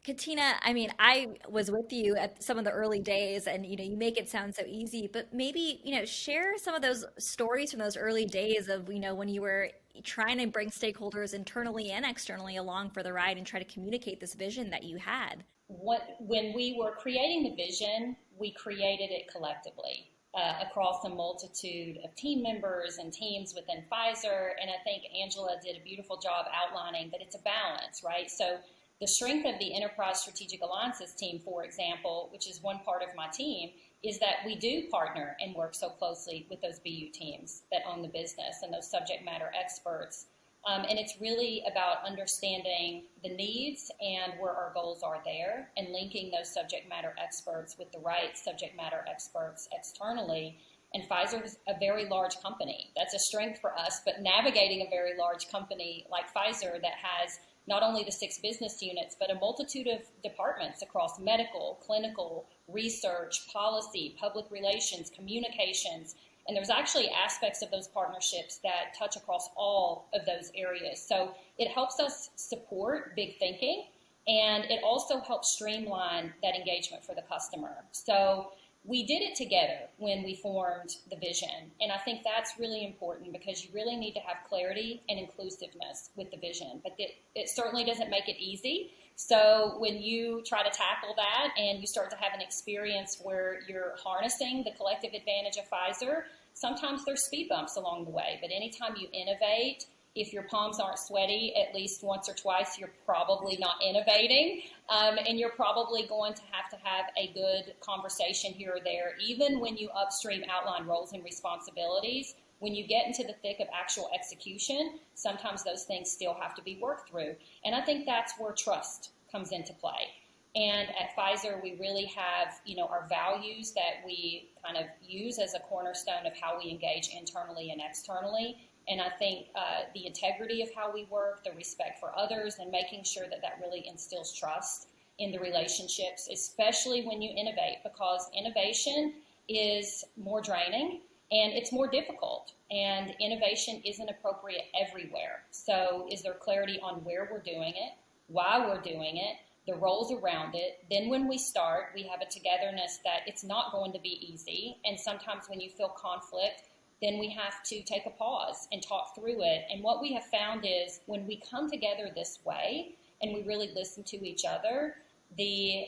Katina, I mean, I was with you at some of the early days, and you make it sound so easy, but maybe, share some of those stories from those early days of, when you were trying to bring stakeholders internally and externally along for the ride and try to communicate this vision that you had. When we were creating the vision, we created it collectively across a multitude of team members and teams within Pfizer. And I think Angela did a beautiful job outlining that it's a balance, right? So the strength of the Enterprise Strategic Alliances team, for example, which is one part of my team, is that we do partner and work so closely with those BU teams that own the business and those subject matter experts. And it's really about understanding the needs and where our goals are there and linking those subject matter experts with the right subject matter experts externally. And Pfizer is a very large company. That's a strength for us, but navigating a very large company like Pfizer that has not only the 6 business units, but a multitude of departments across medical, clinical, research, policy, public relations, communications, and there's actually aspects of those partnerships that touch across all of those areas. So it helps us support big thinking, and it also helps streamline that engagement for the customer. So we did it together when we formed the vision, and I think that's really important because you really need to have clarity and inclusiveness with the vision, but it certainly doesn't make it easy. So when you try to tackle that and you start to have an experience where you're harnessing the collective advantage of Pfizer, sometimes there's speed bumps along the way, but anytime you innovate, if your palms aren't sweaty at least once or twice, you're probably not innovating. And you're probably going to have a good conversation here or there. Even when you upstream outline roles and responsibilities, when you get into the thick of actual execution, sometimes those things still have to be worked through. And I think that's where trust comes into play. And at Pfizer, we really have, our values that we kind of use as a cornerstone of how we engage internally and externally. And I think the integrity of how we work, the respect for others, and making sure that that really instills trust in the relationships, especially when you innovate, because innovation is more draining and it's more difficult. And innovation isn't appropriate everywhere. So is there clarity on where we're doing it, why we're doing it, the roles around it? Then when we start, we have a togetherness that it's not going to be easy. And sometimes when you feel conflict, then we have to take a pause and talk through it. And what we have found is when we come together this way and we really listen to each other, the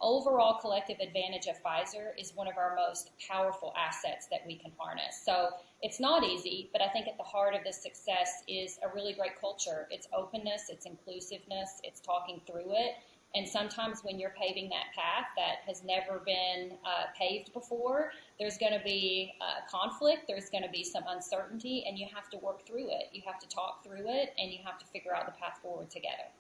overall collective advantage of Pfizer is one of our most powerful assets that we can harness. So it's not easy, but I think at the heart of this success is a really great culture. It's openness, it's inclusiveness, it's talking through it. And sometimes when you're paving that path that has never been paved before, there's going to be conflict, there's going to be some uncertainty, and you have to work through it. You have to talk through it, and you have to figure out the path forward together.